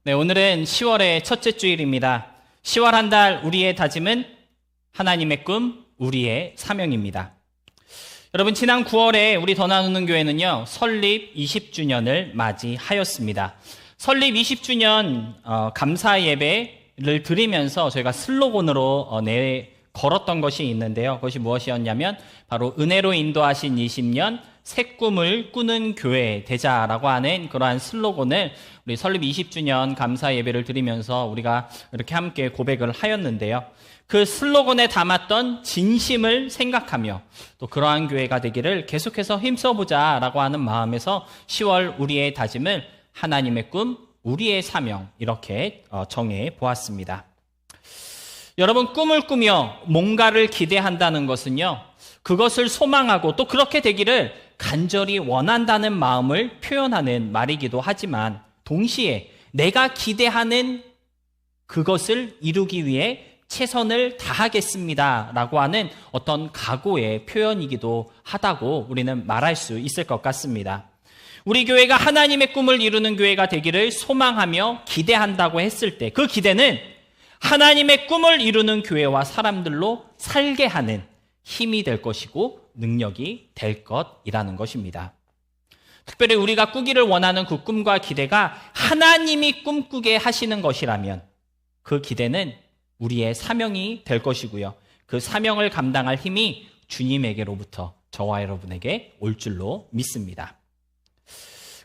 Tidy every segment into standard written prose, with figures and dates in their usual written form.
네, 오늘은 10월의 첫째 주일입니다. 10월 한 달 우리의 다짐은 하나님의 꿈, 우리의 사명입니다. 여러분, 지난 9월에 우리 더 나누는 교회는요, 설립 20주년을 맞이하였습니다. 설립 20주년 감사 예배를 드리면서 저희가 슬로건으로 걸었던 것이 있는데요. 그것이 무엇이었냐면 바로 은혜로 인도하신 20년 새 꿈을 꾸는 교회 되자라고 하는 그러한 슬로건을 우리 설립 20주년 감사 예배를 드리면서 우리가 이렇게 함께 고백을 하였는데요. 그 슬로건에 담았던 진심을 생각하며 또 그러한 교회가 되기를 계속해서 힘써보자라고 하는 마음에서 10월 우리의 다짐을 하나님의 꿈, 우리의 사명 이렇게 정해 보았습니다. 여러분, 꿈을 꾸며 뭔가를 기대한다는 것은요, 그것을 소망하고 또 그렇게 되기를 간절히 원한다는 마음을 표현하는 말이기도 하지만 동시에 내가 기대하는 그것을 이루기 위해 최선을 다하겠습니다 라고 하는 어떤 각오의 표현이기도 하다고 우리는 말할 수 있을 것 같습니다. 우리 교회가 하나님의 꿈을 이루는 교회가 되기를 소망하며 기대한다고 했을 때 그 기대는 하나님의 꿈을 이루는 교회와 사람들로 살게 하는 힘이 될 것이고 능력이 될 것이라는 것입니다. 특별히 우리가 꾸기를 원하는 그 꿈과 기대가 하나님이 꿈꾸게 하시는 것이라면 그 기대는 우리의 사명이 될 것이고요. 그 사명을 감당할 힘이 주님에게로부터 저와 여러분에게 올 줄로 믿습니다.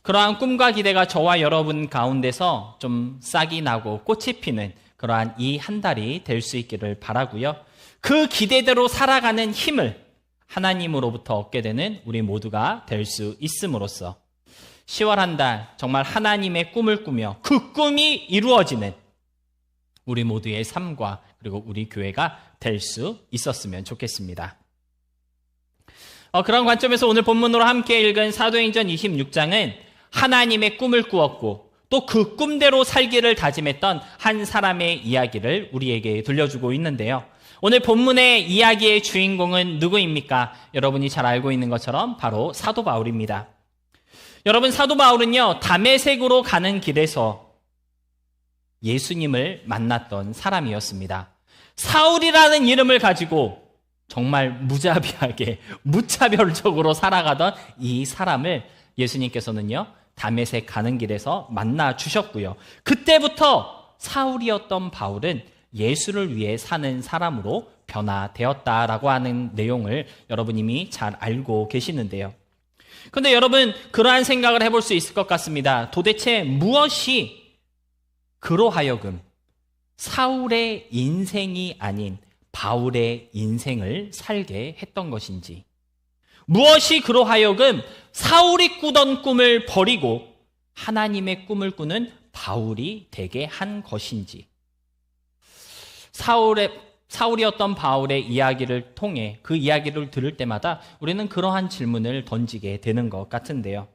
그러한 꿈과 기대가 저와 여러분 가운데서 좀 싹이 나고 꽃이 피는 그러한 이 한 달이 될 수 있기를 바라고요. 그 기대대로 살아가는 힘을 하나님으로부터 얻게 되는 우리 모두가 될 수 있음으로써 10월 한 달 정말 하나님의 꿈을 꾸며 그 꿈이 이루어지는 우리 모두의 삶과 그리고 우리 교회가 될 수 있었으면 좋겠습니다. 그런 관점에서 오늘 본문으로 함께 읽은 사도행전 26장은 하나님의 꿈을 꾸었고 또 그 꿈대로 살기를 다짐했던 한 사람의 이야기를 우리에게 들려주고 있는데요. 오늘 본문의 이야기의 주인공은 누구입니까? 여러분이 잘 알고 있는 것처럼 바로 사도 바울입니다. 여러분, 사도 바울은요, 다메섹으로 가는 길에서 예수님을 만났던 사람이었습니다. 사울이라는 이름을 가지고 정말 무자비하게 무차별적으로 살아가던 이 사람을 예수님께서는요, 다메섹 가는 길에서 만나 주셨고요. 그때부터 사울이었던 바울은 예수를 위해 사는 사람으로 변화되었다라고 하는 내용을 여러분 이미 잘 알고 계시는데요. 그런데 여러분, 그러한 생각을 해볼 수 있을 것 같습니다. 도대체 무엇이 그로 하여금 사울의 인생이 아닌 바울의 인생을 살게 했던 것인지, 무엇이 그로 하여금 사울이 꾸던 꿈을 버리고 하나님의 꿈을 꾸는 바울이 되게 한 것인지, 사울이었던 바울의 이야기를 통해 그 이야기를 들을 때마다 우리는 그러한 질문을 던지게 되는 것 같은데요.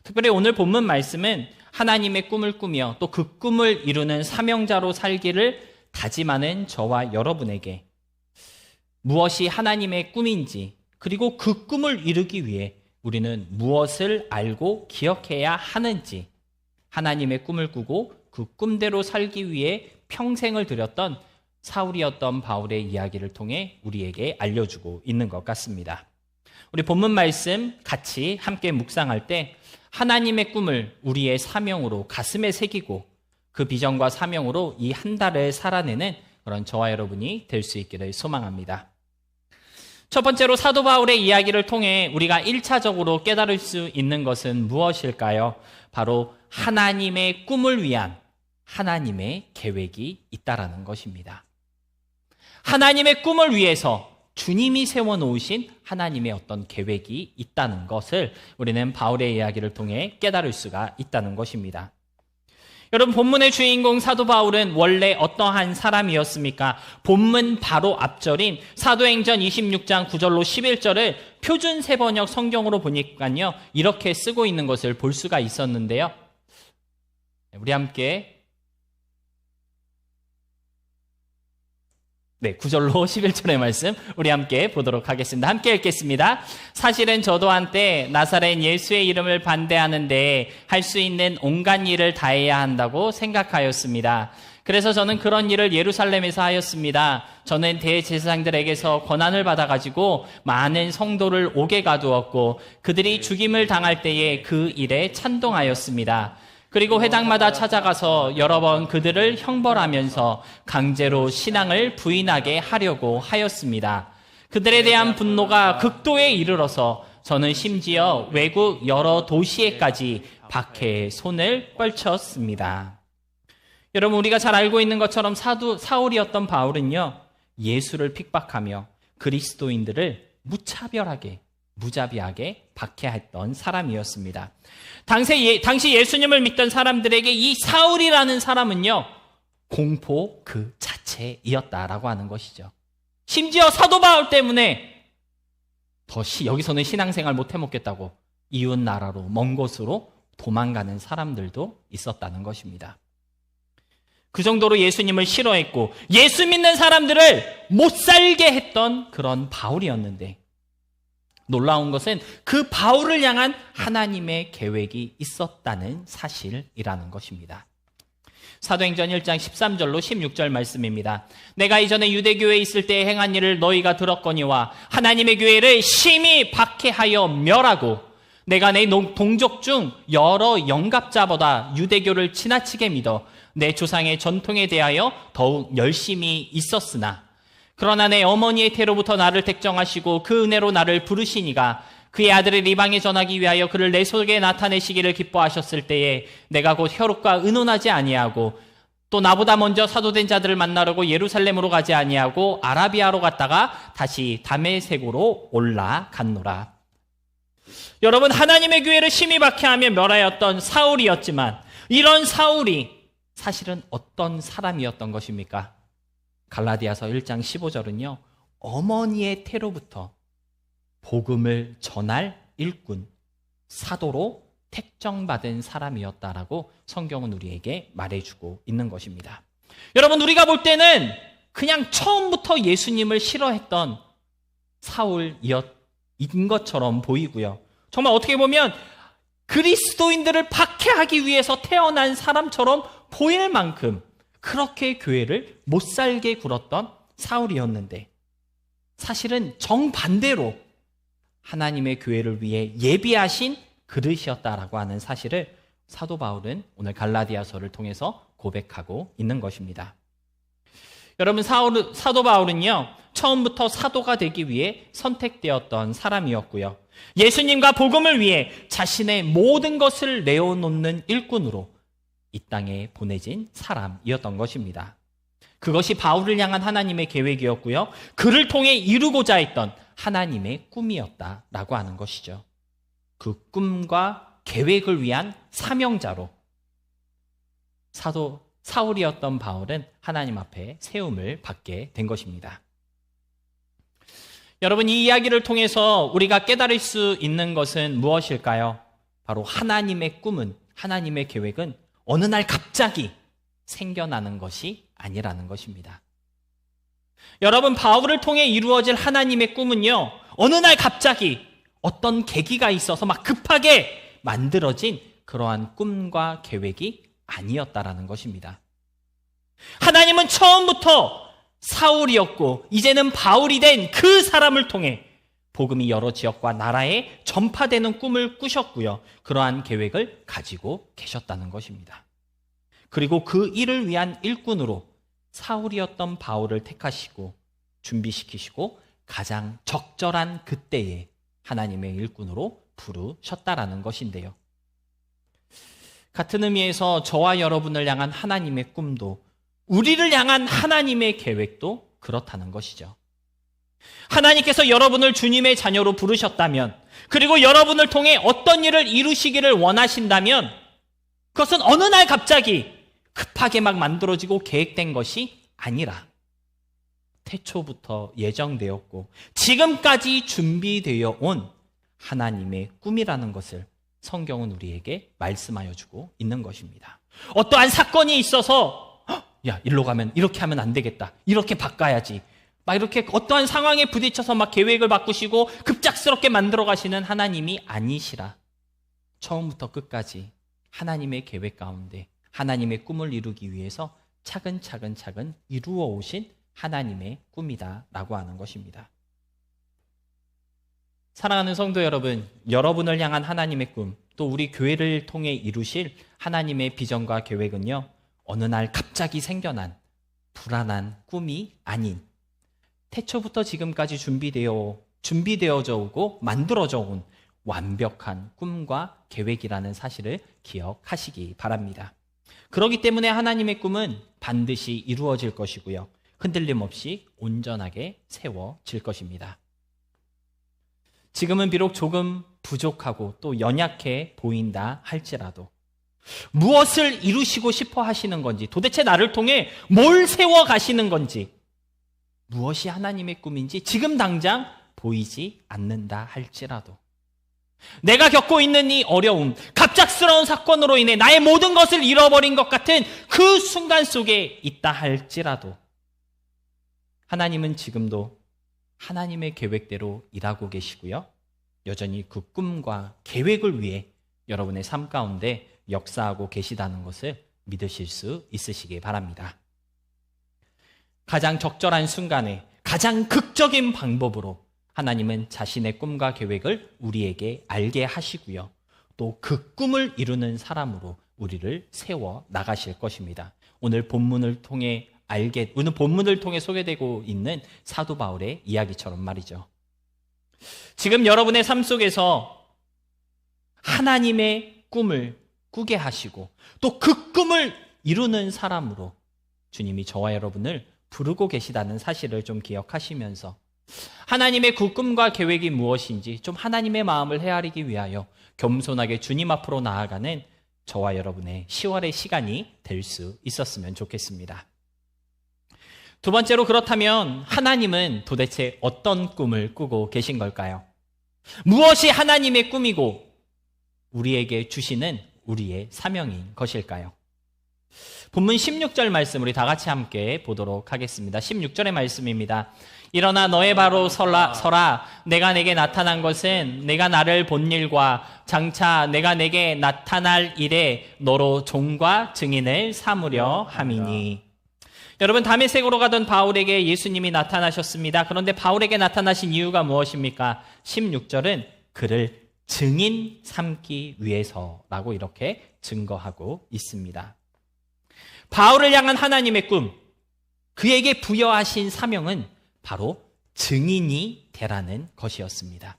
특별히 오늘 본문 말씀은 하나님의 꿈을 꾸며 또 그 꿈을 이루는 사명자로 살기를 다짐하는 저와 여러분에게 무엇이 하나님의 꿈인지, 그리고 그 꿈을 이루기 위해 우리는 무엇을 알고 기억해야 하는지, 하나님의 꿈을 꾸고 그 꿈대로 살기 위해 평생을 들였던 사울이었던 바울의 이야기를 통해 우리에게 알려주고 있는 것 같습니다. 우리 본문 말씀 같이 함께 묵상할 때 하나님의 꿈을 우리의 사명으로 가슴에 새기고 그 비전과 사명으로 이 한 달을 살아내는 그런 저와 여러분이 될 수 있기를 소망합니다. 첫 번째로 사도 바울의 이야기를 통해 우리가 1차적으로 깨달을 수 있는 것은 무엇일까요? 바로 하나님의 꿈을 위한 하나님의 계획이 있다라는 것입니다. 하나님의 꿈을 위해서 주님이 세워놓으신 하나님의 어떤 계획이 있다는 것을 우리는 바울의 이야기를 통해 깨달을 수가 있다는 것입니다. 여러분, 본문의 주인공 사도 바울은 원래 어떠한 사람이었습니까? 본문 바로 앞절인 사도행전 26장 9절로 11절을 표준 세번역 성경으로 보니까요, 이렇게 쓰고 있는 것을 볼 수가 있었는데요. 우리 함께 네, 9절로 11절의 말씀 우리 함께 보도록 하겠습니다. 함께 읽겠습니다. 사실은 저도 한때 나사렛 예수의 이름을 반대하는데 할 수 있는 온갖 일을 다해야 한다고 생각하였습니다. 그래서 저는 그런 일을 예루살렘에서 하였습니다. 저는 대제사장들에게서 권한을 받아가지고 많은 성도를 옥에 가두었고 그들이 죽임을 당할 때에 그 일에 찬동하였습니다. 그리고 회당마다 찾아가서 여러 번 그들을 형벌하면서 강제로 신앙을 부인하게 하려고 하였습니다. 그들에 대한 분노가 극도에 이르러서 저는 심지어 외국 여러 도시에까지 박해의 손을 뻗쳤습니다. 여러분, 우리가 잘 알고 있는 것처럼 사울이었던 바울은요, 예수를 핍박하며 그리스도인들을 무자비하게 박해했던 사람이었습니다. 당시 예수님을 믿던 사람들에게 이 사울이라는 사람은요, 공포 그 자체이었다라고 하는 것이죠. 심지어 사도 바울 때문에 여기서는 신앙생활 못 해먹겠다고 이웃 나라로 먼 곳으로 도망가는 사람들도 있었다는 것입니다. 그 정도로 예수님을 싫어했고 예수 믿는 사람들을 못 살게 했던 그런 바울이었는데, 놀라운 것은 그 바울을 향한 하나님의 계획이 있었다는 사실이라는 것입니다. 사도행전 1장 13절로 16절 말씀입니다. 내가 이전에 유대교회에 있을 때 행한 일을 너희가 들었거니와 하나님의 교회를 심히 박해하여 멸하고 내가 내 동족 중 여러 영갑자보다 유대교를 지나치게 믿어 내 조상의 전통에 대하여 더욱 열심히 있었으나 그러나 내 어머니의 태로부터 나를 택정하시고 그 은혜로 나를 부르시니가 그의 아들을 이방에 전하기 위하여 그를 내 속에 나타내시기를 기뻐하셨을 때에 내가 곧 혈육과 의논하지 아니하고 또 나보다 먼저 사도된 자들을 만나려고 예루살렘으로 가지 아니하고 아라비아로 갔다가 다시 다메섹으로 올라갔노라. 여러분, 하나님의 교회를 심히 박해하며 멸하였던 사울이었지만 이런 사울이 사실은 어떤 사람이었던 것입니까? 갈라디아서 1장 15절은요, 어머니의 태로부터 복음을 전할 일꾼, 사도로 택정받은 사람이었다라고 성경은 우리에게 말해주고 있는 것입니다. 여러분, 우리가 볼 때는 그냥 처음부터 예수님을 싫어했던 사울인 것처럼 보이고요. 정말 어떻게 보면 그리스도인들을 박해하기 위해서 태어난 사람처럼 보일 만큼 그렇게 교회를 못 살게 굴었던 사울이었는데, 사실은 정반대로 하나님의 교회를 위해 예비하신 그릇이었다라고 하는 사실을 사도 바울은 오늘 갈라디아서를 통해서 고백하고 있는 것입니다. 여러분, 사도 바울은요, 처음부터 사도가 되기 위해 선택되었던 사람이었고요. 예수님과 복음을 위해 자신의 모든 것을 내어놓는 일꾼으로 이 땅에 보내진 사람이었던 것입니다. 그것이 바울을 향한 하나님의 계획이었고요. 그를 통해 이루고자 했던 하나님의 꿈이었다라고 하는 것이죠. 그 꿈과 계획을 위한 사명자로 사울이었던 바울은 하나님 앞에 세움을 받게 된 것입니다. 여러분, 이 이야기를 통해서 우리가 깨달을 수 있는 것은 무엇일까요? 바로 하나님의 꿈은, 하나님의 계획은 어느 날 갑자기 생겨나는 것이 아니라는 것입니다. 여러분, 바울을 통해 이루어질 하나님의 꿈은요, 어느 날 갑자기 어떤 계기가 있어서 막 급하게 만들어진 그러한 꿈과 계획이 아니었다라는 것입니다. 하나님은 처음부터 사울이었고 이제는 바울이 된 그 사람을 통해 복음이 여러 지역과 나라에 전파되는 꿈을 꾸셨고요. 그러한 계획을 가지고 계셨다는 것입니다. 그리고 그 일을 위한 일꾼으로 사울이었던 바울을 택하시고 준비시키시고 가장 적절한 그때에 하나님의 일꾼으로 부르셨다라는 것인데요. 같은 의미에서 저와 여러분을 향한 하나님의 꿈도, 우리를 향한 하나님의 계획도 그렇다는 것이죠. 하나님께서 여러분을 주님의 자녀로 부르셨다면, 그리고 여러분을 통해 어떤 일을 이루시기를 원하신다면 그것은 어느 날 갑자기 급하게 막 만들어지고 계획된 것이 아니라 태초부터 예정되었고 지금까지 준비되어 온 하나님의 꿈이라는 것을 성경은 우리에게 말씀하여 주고 있는 것입니다. 어떠한 사건이 있어서 야, 일로 가면 이렇게 하면 안 되겠다, 이렇게 바꿔야지, 막 이렇게 어떠한 상황에 부딪혀서 막 계획을 바꾸시고 급작스럽게 만들어 가시는 하나님이 아니시라. 처음부터 끝까지 하나님의 계획 가운데 하나님의 꿈을 이루기 위해서 차근차근 이루어 오신 하나님의 꿈이다라고 하는 것입니다. 사랑하는 성도 여러분, 여러분을 향한 하나님의 꿈, 또 우리 교회를 통해 이루실 하나님의 비전과 계획은요, 어느 날 갑자기 생겨난 불안한 꿈이 아닌 태초부터 지금까지 준비되어져 오고 만들어져 온 완벽한 꿈과 계획이라는 사실을 기억하시기 바랍니다. 그렇기 때문에 하나님의 꿈은 반드시 이루어질 것이고요. 흔들림 없이 온전하게 세워질 것입니다. 지금은 비록 조금 부족하고 또 연약해 보인다 할지라도 무엇을 이루시고 싶어 하시는 건지, 도대체 나를 통해 뭘 세워 가시는 건지, 무엇이 하나님의 꿈인지 지금 당장 보이지 않는다 할지라도, 내가 겪고 있는 이 어려움, 갑작스러운 사건으로 인해 나의 모든 것을 잃어버린 것 같은 그 순간 속에 있다 할지라도 하나님은 지금도 하나님의 계획대로 일하고 계시고요. 여전히 그 꿈과 계획을 위해 여러분의 삶 가운데 역사하고 계시다는 것을 믿으실 수 있으시기 바랍니다. 가장 적절한 순간에 가장 극적인 방법으로 하나님은 자신의 꿈과 계획을 우리에게 알게 하시고요. 또 그 꿈을 이루는 사람으로 우리를 세워 나가실 것입니다. 오늘 본문을 통해 소개되고 있는 사도 바울의 이야기처럼 말이죠. 지금 여러분의 삶 속에서 하나님의 꿈을 꾸게 하시고 또 그 꿈을 이루는 사람으로 주님이 저와 여러분을 부르고 계시다는 사실을 좀 기억하시면서 하나님의 그 꿈과 계획이 무엇인지 좀 하나님의 마음을 헤아리기 위하여 겸손하게 주님 앞으로 나아가는 저와 여러분의 10월의 시간이 될 수 있었으면 좋겠습니다. 두 번째로, 그렇다면 하나님은 도대체 어떤 꿈을 꾸고 계신 걸까요? 무엇이 하나님의 꿈이고 우리에게 주시는 우리의 사명인 것일까요? 본문 16절 말씀 우리 다 같이 함께 보도록 하겠습니다. 16절의 말씀입니다. 일어나 너의 바로 서라. 내가 내게 나타난 것은 내가 나를 본 일과 장차 내가 내게 나타날 일에 너로 종과 증인을 삼으려 함이니. 여러분, 다메섹으로 가던 바울에게 예수님이 나타나셨습니다. 그런데 바울에게 나타나신 이유가 무엇입니까? 16절은 그를 증인 삼기 위해서라고 이렇게 증거하고 있습니다. 바울을 향한 하나님의 꿈, 그에게 부여하신 사명은 바로 증인이 되라는 것이었습니다.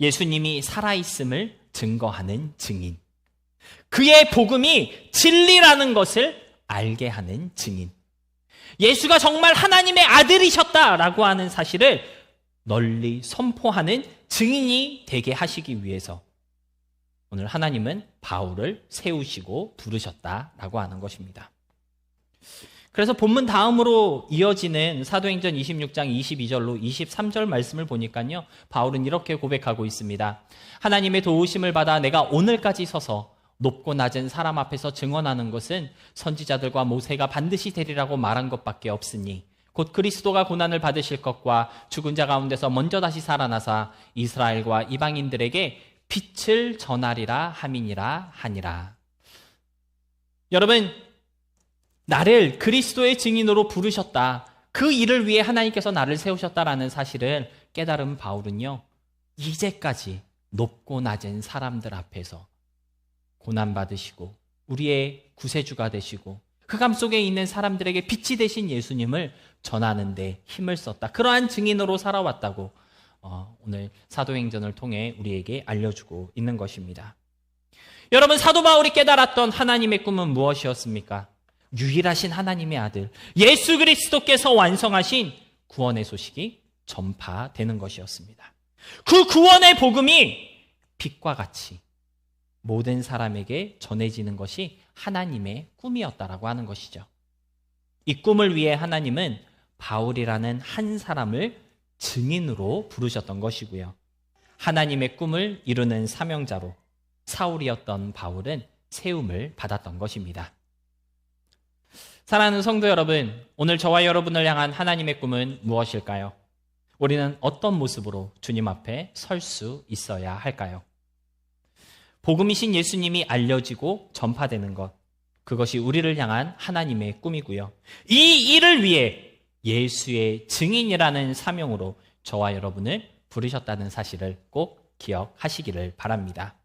예수님이 살아있음을 증거하는 증인, 그의 복음이 진리라는 것을 알게 하는 증인, 예수가 정말 하나님의 아들이셨다라고 하는 사실을 널리 선포하는 증인이 되게 하시기 위해서 오늘 하나님은 바울을 세우시고 부르셨다라고 하는 것입니다. 그래서 본문 다음으로 이어지는 사도행전 26장 22절로 23절 말씀을 보니까요, 바울은 이렇게 고백하고 있습니다. 하나님의 도우심을 받아 내가 오늘까지 서서 높고 낮은 사람 앞에서 증언하는 것은 선지자들과 모세가 반드시 되리라고 말한 것밖에 없으니 곧 그리스도가 고난을 받으실 것과 죽은 자 가운데서 먼저 다시 살아나사 이스라엘과 이방인들에게 빛을 전하리라 함이니라 하니라. 여러분, 나를 그리스도의 증인으로 부르셨다, 그 일을 위해 하나님께서 나를 세우셨다라는 사실을 깨달은 바울은요, 이제까지 높고 낮은 사람들 앞에서 고난받으시고 우리의 구세주가 되시고 흑암 속에 있는 사람들에게 빛이 되신 예수님을 전하는 데 힘을 썼다, 그러한 증인으로 살아왔다고 오늘 사도행전을 통해 우리에게 알려주고 있는 것입니다. 여러분, 사도 바울이 깨달았던 하나님의 꿈은 무엇이었습니까? 유일하신 하나님의 아들 예수 그리스도께서 완성하신 구원의 소식이 전파되는 것이었습니다. 그 구원의 복음이 빛과 같이 모든 사람에게 전해지는 것이 하나님의 꿈이었다라고 하는 것이죠. 이 꿈을 위해 하나님은 바울이라는 한 사람을 증인으로 부르셨던 것이고요. 하나님의 꿈을 이루는 사명자로 사울이었던 바울은 세움을 받았던 것입니다. 사랑하는 성도 여러분, 오늘 저와 여러분을 향한 하나님의 꿈은 무엇일까요? 우리는 어떤 모습으로 주님 앞에 설 수 있어야 할까요? 복음이신 예수님이 알려지고 전파되는 것, 그것이 우리를 향한 하나님의 꿈이고요. 이 일을 위해 예수의 증인이라는 사명으로 저와 여러분을 부르셨다는 사실을 꼭 기억하시기를 바랍니다.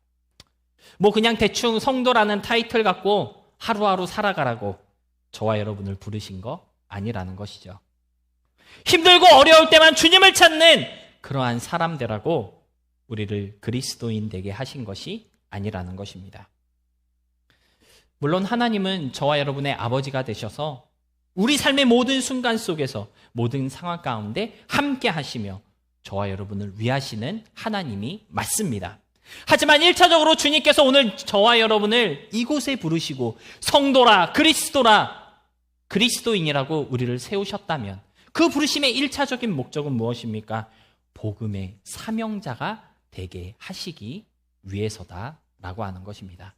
그냥 대충 성도라는 타이틀 갖고 하루하루 살아가라고 저와 여러분을 부르신 거 아니라는 것이죠. 힘들고 어려울 때만 주님을 찾는 그러한 사람 되라고 우리를 그리스도인 되게 하신 것이 아니라는 것입니다. 물론 하나님은 저와 여러분의 아버지가 되셔서 우리 삶의 모든 순간 속에서 모든 상황 가운데 함께 하시며 저와 여러분을 위하시는 하나님이 맞습니다. 하지만 1차적으로 주님께서 오늘 저와 여러분을 이곳에 부르시고 성도라, 그리스도인이라고 우리를 세우셨다면 그 부르심의 1차적인 목적은 무엇입니까? 복음의 사명자가 되게 하시기 위해서다라고 하는 것입니다.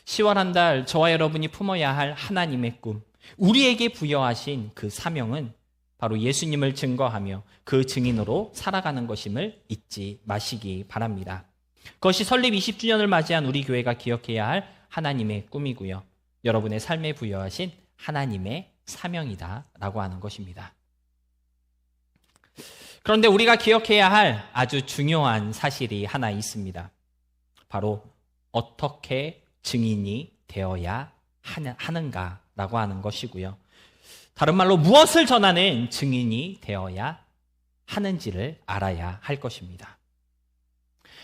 10월 한 달 저와 여러분이 품어야 할 하나님의 꿈, 우리에게 부여하신 그 사명은 바로 예수님을 증거하며 그 증인으로 살아가는 것임을 잊지 마시기 바랍니다. 그것이 설립 20주년을 맞이한 우리 교회가 기억해야 할 하나님의 꿈이고요. 여러분의 삶에 부여하신 하나님의 사명이다라고 하는 것입니다. 그런데 우리가 기억해야 할 아주 중요한 사실이 하나 있습니다. 바로 어떻게 증인이 되어야 하는가라고 하는 것이고요. 다른 말로 무엇을 전하는 증인이 되어야 하는지를 알아야 할 것입니다.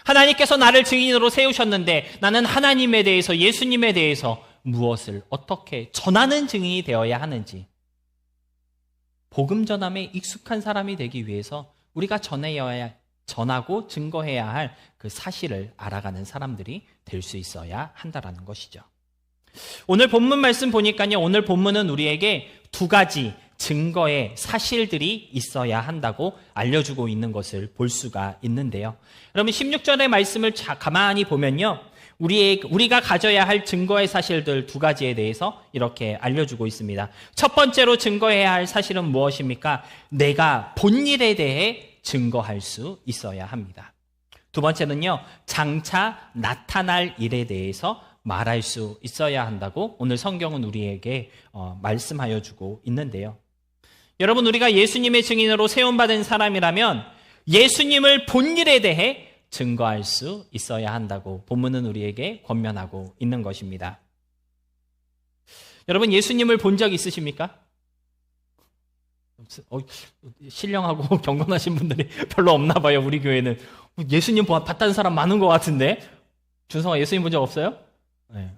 하나님께서 나를 증인으로 세우셨는데 나는 하나님에 대해서, 예수님에 대해서 무엇을 어떻게 전하는 증인이 되어야 하는지, 복음 전함에 익숙한 사람이 되기 위해서 우리가 전하고 증거해야 할 그 사실을 알아가는 사람들이 될 수 있어야 한다라는 것이죠. 오늘 본문 말씀 보니까요, 오늘 본문은 우리에게 두 가지 증거의 사실들이 있어야 한다고 알려주고 있는 것을 볼 수가 있는데요. 여러분 16절의 말씀을 가만히 보면요, 우리가 가져야 할 증거의 사실들 두 가지에 대해서 이렇게 알려주고 있습니다. 첫 번째로 증거해야 할 사실은 무엇입니까? 내가 본 일에 대해 증거할 수 있어야 합니다. 두 번째는요, 장차 나타날 일에 대해서 말할 수 있어야 한다고 오늘 성경은 우리에게 말씀하여 주고 있는데요. 여러분, 우리가 예수님의 증인으로 세움받은 사람이라면 예수님을 본 일에 대해 증거할 수 있어야 한다고 본문은 우리에게 권면하고 있는 것입니다. 여러분, 예수님을 본 적 있으십니까? 신령하고 경건하신 분들이 별로 없나 봐요. 우리 교회는 예수님 봤다는 사람 많은 것 같은데. 준성아, 예수님 본 적 없어요? 네,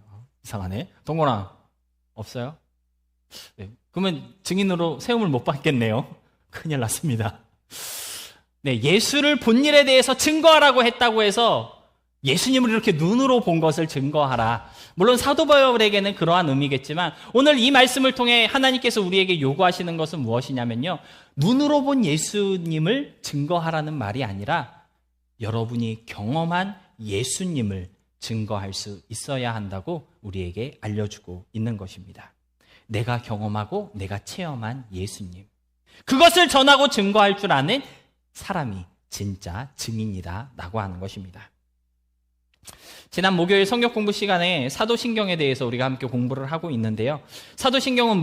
이상하네. 동건아, 없어요? 네, 그러면 증인으로 세움을 못 받겠네요. 큰일 났습니다. 네, 예수를 본 일에 대해서 증거하라고 했다고 해서 예수님을 이렇게 눈으로 본 것을 증거하라. 물론 사도 바울에게는 그러한 의미겠지만 오늘 이 말씀을 통해 하나님께서 우리에게 요구하시는 것은 무엇이냐면요, 눈으로 본 예수님을 증거하라는 말이 아니라 여러분이 경험한 예수님을 증거할 수 있어야 한다고 우리에게 알려주고 있는 것입니다. 내가 경험하고 내가 체험한 예수님, 그것을 전하고 증거할 줄 아는 사람이 진짜 증인이다 라고 하는 것입니다. 지난 목요일 성경 공부 시간에 사도신경에 대해서 우리가 함께 공부를 하고 있는데요. 사도신경은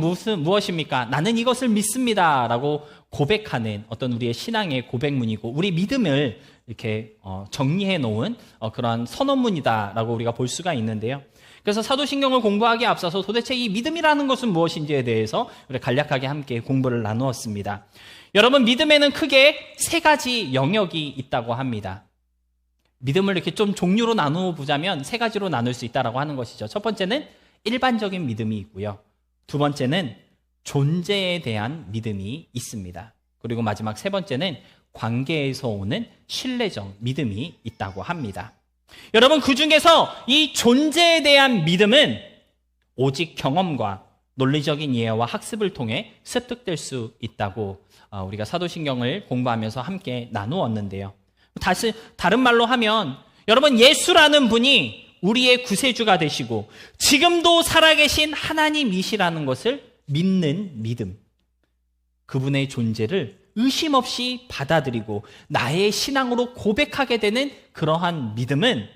무엇입니까? 나는 이것을 믿습니다 라고 고백하는 어떤 우리의 신앙의 고백문이고 우리 믿음을 이렇게 정리해 놓은 그러한 선언문이다 라고 우리가 볼 수가 있는데요. 그래서 사도신경을 공부하기에 앞서서 도대체 이 믿음이라는 것은 무엇인지에 대해서 우리 간략하게 함께 공부를 나누었습니다. 여러분, 믿음에는 크게 세 가지 영역이 있다고 합니다. 믿음을 이렇게 좀 종류로 나누어 보자면 세 가지로 나눌 수 있다고 하는 것이죠. 첫 번째는 일반적인 믿음이 있고요. 두 번째는 존재에 대한 믿음이 있습니다. 그리고 마지막 세 번째는 관계에서 오는 신뢰적 믿음이 있다고 합니다. 여러분, 그 중에서 이 존재에 대한 믿음은 오직 경험과 논리적인 이해와 학습을 통해 습득될 수 있다고 우리가 사도신경을 공부하면서 함께 나누었는데요. 다른 말로 하면 여러분, 예수라는 분이 우리의 구세주가 되시고 지금도 살아계신 하나님이시라는 것을 믿는 믿음. 그분의 존재를 의심 없이 받아들이고 나의 신앙으로 고백하게 되는 그러한 믿음은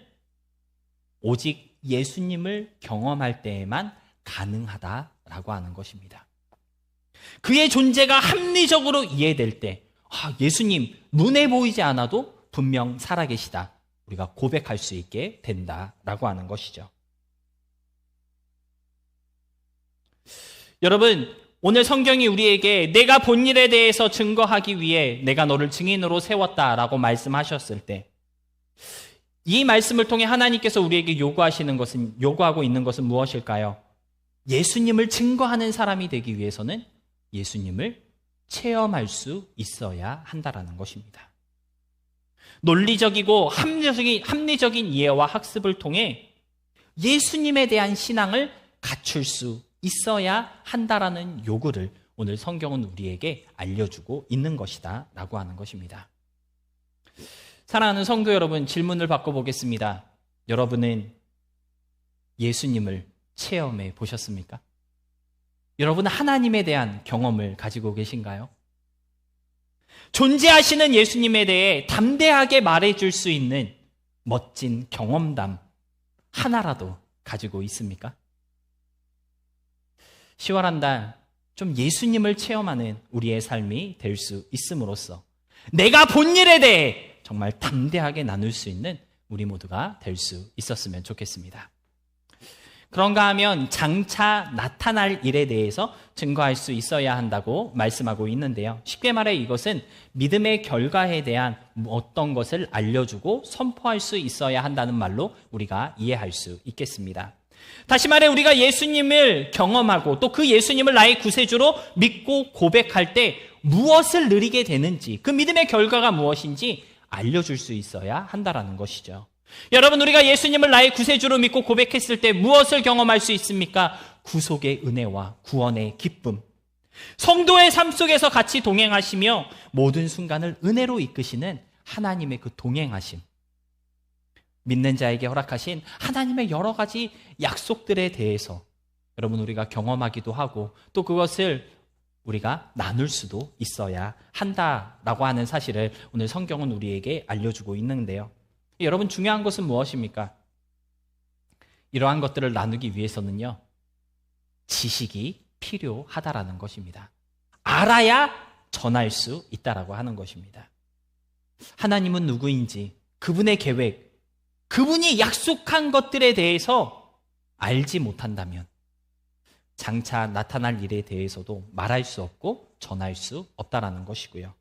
오직 예수님을 경험할 때에만 가능하다라고 하는 것입니다. 그의 존재가 합리적으로 이해될 때 예수님 눈에 보이지 않아도 분명 살아계시다. 우리가 고백할 수 있게 된다라고 하는 것이죠. 여러분, 오늘 성경이 우리에게 내가 본 일에 대해서 증거하기 위해 내가 너를 증인으로 세웠다라고 말씀하셨을 때 이 말씀을 통해 하나님께서 우리에게 요구하고 있는 것은 무엇일까요? 예수님을 증거하는 사람이 되기 위해서는 예수님을 체험할 수 있어야 한다라는 것입니다. 논리적이고 합리적인 이해와 학습을 통해 예수님에 대한 신앙을 갖출 수 있어야 한다라는 요구를 오늘 성경은 우리에게 알려주고 있는 것이다 라고 하는 것입니다. 사랑하는 성도 여러분, 질문을 바꿔보겠습니다. 여러분은 예수님을 체험해 보셨습니까? 여러분은 하나님에 대한 경험을 가지고 계신가요? 존재하시는 예수님에 대해 담대하게 말해줄 수 있는 멋진 경험담 하나라도 가지고 있습니까? 10월 한 달 좀 예수님을 체험하는 우리의 삶이 될 수 있음으로써 내가 본 일에 대해 정말 담대하게 나눌 수 있는 우리 모두가 될 수 있었으면 좋겠습니다. 그런가 하면 장차 나타날 일에 대해서 증거할 수 있어야 한다고 말씀하고 있는데요. 쉽게 말해 이것은 믿음의 결과에 대한 어떤 것을 알려주고 선포할 수 있어야 한다는 말로 우리가 이해할 수 있겠습니다. 다시 말해 우리가 예수님을 경험하고 또 그 예수님을 나의 구세주로 믿고 고백할 때 무엇을 누리게 되는지, 그 믿음의 결과가 무엇인지 알려줄 수 있어야 한다라는 것이죠. 여러분, 우리가 예수님을 나의 구세주로 믿고 고백했을 때 무엇을 경험할 수 있습니까? 구속의 은혜와 구원의 기쁨. 성도의 삶 속에서 같이 동행하시며 모든 순간을 은혜로 이끄시는 하나님의 그 동행하심. 믿는 자에게 허락하신 하나님의 여러 가지 약속들에 대해서 여러분 우리가 경험하기도 하고 또 그것을 우리가 나눌 수도 있어야 한다라고 하는 사실을 오늘 성경은 우리에게 알려주고 있는데요. 여러분, 중요한 것은 무엇입니까? 이러한 것들을 나누기 위해서는요, 지식이 필요하다라는 것입니다. 알아야 전할 수 있다라고 하는 것입니다. 하나님은 누구인지, 그분의 계획, 그분이 약속한 것들에 대해서 알지 못한다면 장차 나타날 일에 대해서도 말할 수 없고 전할 수 없다라는 것이고요.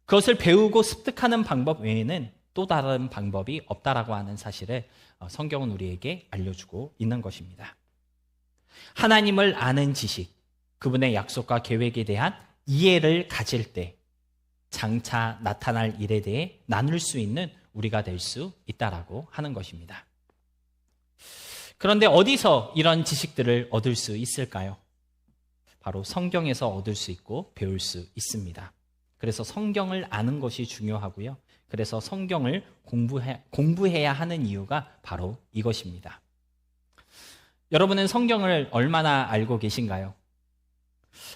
그것을 배우고 습득하는 방법 외에는 또 다른 방법이 없다라고 하는 사실을 성경은 우리에게 알려주고 있는 것입니다. 하나님을 아는 지식, 그분의 약속과 계획에 대한 이해를 가질 때 장차 나타날 일에 대해 나눌 수 있는 우리가 될 수 있다라고 하는 것입니다. 그런데 어디서 이런 지식들을 얻을 수 있을까요? 바로 성경에서 얻을 수 있고 배울 수 있습니다. 그래서 성경을 아는 것이 중요하고요. 그래서 성경을 공부해야 하는 이유가 바로 이것입니다. 여러분은 성경을 얼마나 알고 계신가요?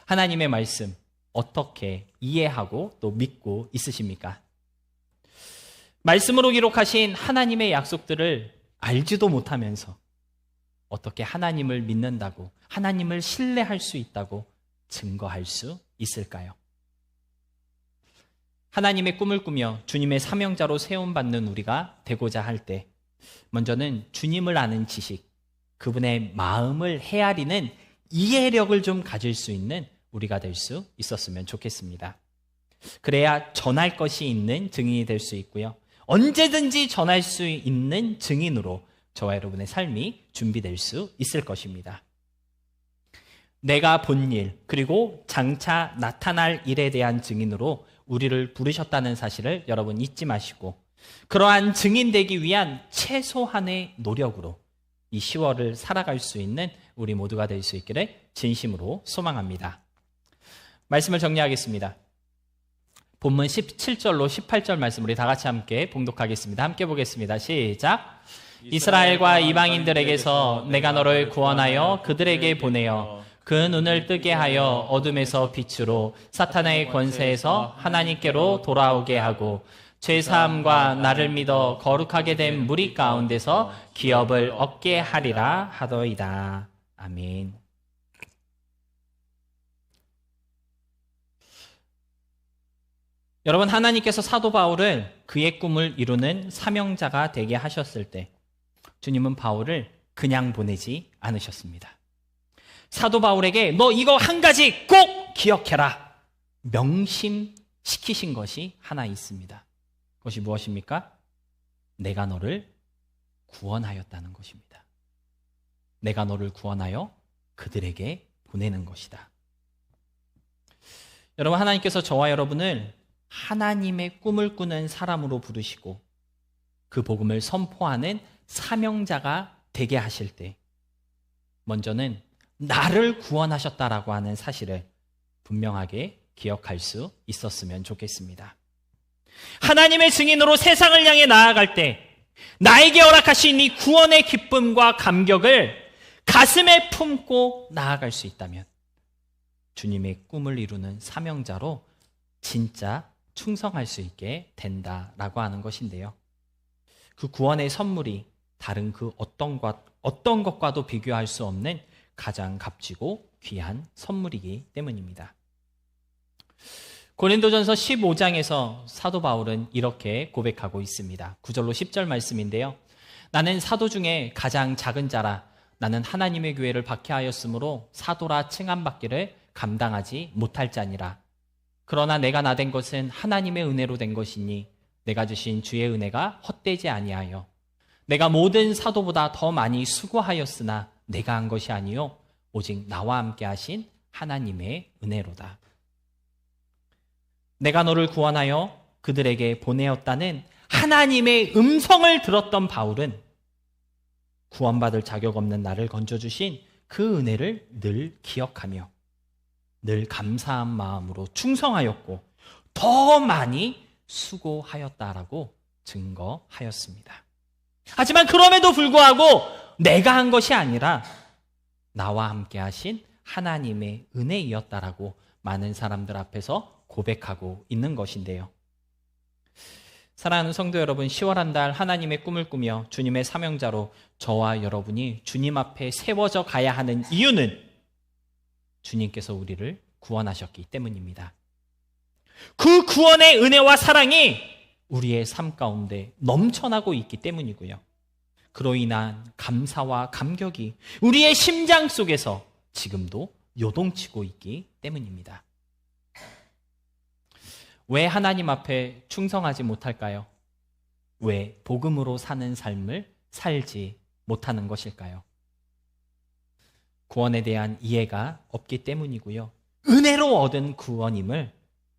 하나님의 말씀 어떻게 이해하고 또 믿고 있으십니까? 말씀으로 기록하신 하나님의 약속들을 알지도 못하면서 어떻게 하나님을 믿는다고, 하나님을 신뢰할 수 있다고 증거할 수 있을까요? 하나님의 꿈을 꾸며 주님의 사명자로 세움받는 우리가 되고자 할 때 먼저는 주님을 아는 지식, 그분의 마음을 헤아리는 이해력을 좀 가질 수 있는 우리가 될 수 있었으면 좋겠습니다. 그래야 전할 것이 있는 증인이 될 수 있고요. 언제든지 전할 수 있는 증인으로 저와 여러분의 삶이 준비될 수 있을 것입니다. 내가 본 일, 그리고 장차 나타날 일에 대한 증인으로 우리를 부르셨다는 사실을 여러분 잊지 마시고 그러한 증인되기 위한 최소한의 노력으로 이 10월을 살아갈 수 있는 우리 모두가 될 수 있기를 진심으로 소망합니다. 말씀을 정리하겠습니다. 본문 17절로 18절 말씀 우리 다 같이 함께 봉독하겠습니다. 함께 보겠습니다. 시작. 이스라엘과 이방인들에게서 내가 너를 구원하여 그들에게 보내어 그 눈을 뜨게 하여 어둠에서 빛으로 사탄의 권세에서 하나님께로 돌아오게 하고 죄사함과 나를 믿어 거룩하게 된 무리 가운데서 기업을 얻게 하리라 하더이다. 아멘. 여러분, 하나님께서 사도 바울을 그의 꿈을 이루는 사명자가 되게 하셨을 때 주님은 바울을 그냥 보내지 않으셨습니다. 사도 바울에게 너 이거 한 가지 꼭 기억해라 명심시키신 것이 하나 있습니다. 그것이 무엇입니까? 내가 너를 구원하였다는 것입니다. 내가 너를 구원하여 그들에게 보내는 것이다. 여러분, 하나님께서 저와 여러분을 하나님의 꿈을 꾸는 사람으로 부르시고 그 복음을 선포하는 사명자가 되게 하실 때 먼저는 나를 구원하셨다라고 하는 사실을 분명하게 기억할 수 있었으면 좋겠습니다. 하나님의 증인으로 세상을 향해 나아갈 때 나에게 허락하신 이 구원의 기쁨과 감격을 가슴에 품고 나아갈 수 있다면 주님의 꿈을 이루는 사명자로 진짜 충성할 수 있게 된다라고 하는 것인데요. 그 구원의 선물이 다른 그 어떤 것과도 비교할 수 없는 가장 값지고 귀한 선물이기 때문입니다. 고린도전서 15장에서 사도 바울은 이렇게 고백하고 있습니다. 9절로 10절 말씀인데요. 나는 사도 중에 가장 작은 자라 나는 하나님의 교회를 박해하였으므로 사도라 칭함받기를 감당하지 못할 자니라. 그러나 내가 나된 것은 하나님의 은혜로 된 것이니 내가 주신 주의 은혜가 헛되지 아니하여 내가 모든 사도보다 더 많이 수고하였으나 내가 한 것이 아니요 오직 나와 함께 하신 하나님의 은혜로다. 내가 너를 구원하여 그들에게 보내었다는 하나님의 음성을 들었던 바울은 구원받을 자격 없는 나를 건져주신 그 은혜를 늘 기억하며 늘 감사한 마음으로 충성하였고 더 많이 수고하였다라고 증거하였습니다. 하지만 그럼에도 불구하고 내가 한 것이 아니라 나와 함께 하신 하나님의 은혜이었다라고 많은 사람들 앞에서 고백하고 있는 것인데요. 사랑하는 성도 여러분, 10월 한 달 하나님의 꿈을 꾸며 주님의 사명자로 저와 여러분이 주님 앞에 세워져 가야 하는 이유는 주님께서 우리를 구원하셨기 때문입니다. 그 구원의 은혜와 사랑이 우리의 삶 가운데 넘쳐나고 있기 때문이고요. 그로 인한 감사와 감격이 우리의 심장 속에서 지금도 요동치고 있기 때문입니다. 왜 하나님 앞에 충성하지 못할까요? 왜 복음으로 사는 삶을 살지 못하는 것일까요? 구원에 대한 이해가 없기 때문이고요. 은혜로 얻은 구원임을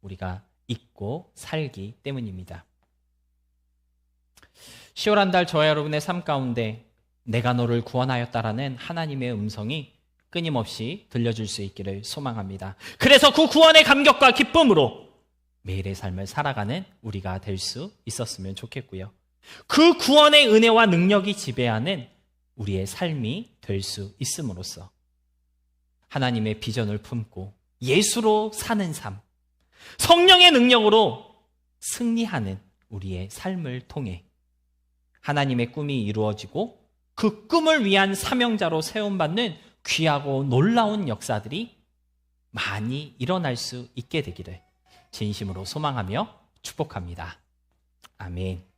우리가 잊고 살기 때문입니다. 10월 한 달 저와 여러분의 삶 가운데 내가 너를 구원하였다라는 하나님의 음성이 끊임없이 들려줄 수 있기를 소망합니다. 그래서 그 구원의 감격과 기쁨으로 매일의 삶을 살아가는 우리가 될 수 있었으면 좋겠고요. 그 구원의 은혜와 능력이 지배하는 우리의 삶이 될 수 있음으로써 하나님의 비전을 품고 예수로 사는 삶, 성령의 능력으로 승리하는 우리의 삶을 통해 하나님의 꿈이 이루어지고 그 꿈을 위한 사명자로 세움받는 귀하고 놀라운 역사들이 많이 일어날 수 있게 되기를 진심으로 소망하며 축복합니다. 아멘.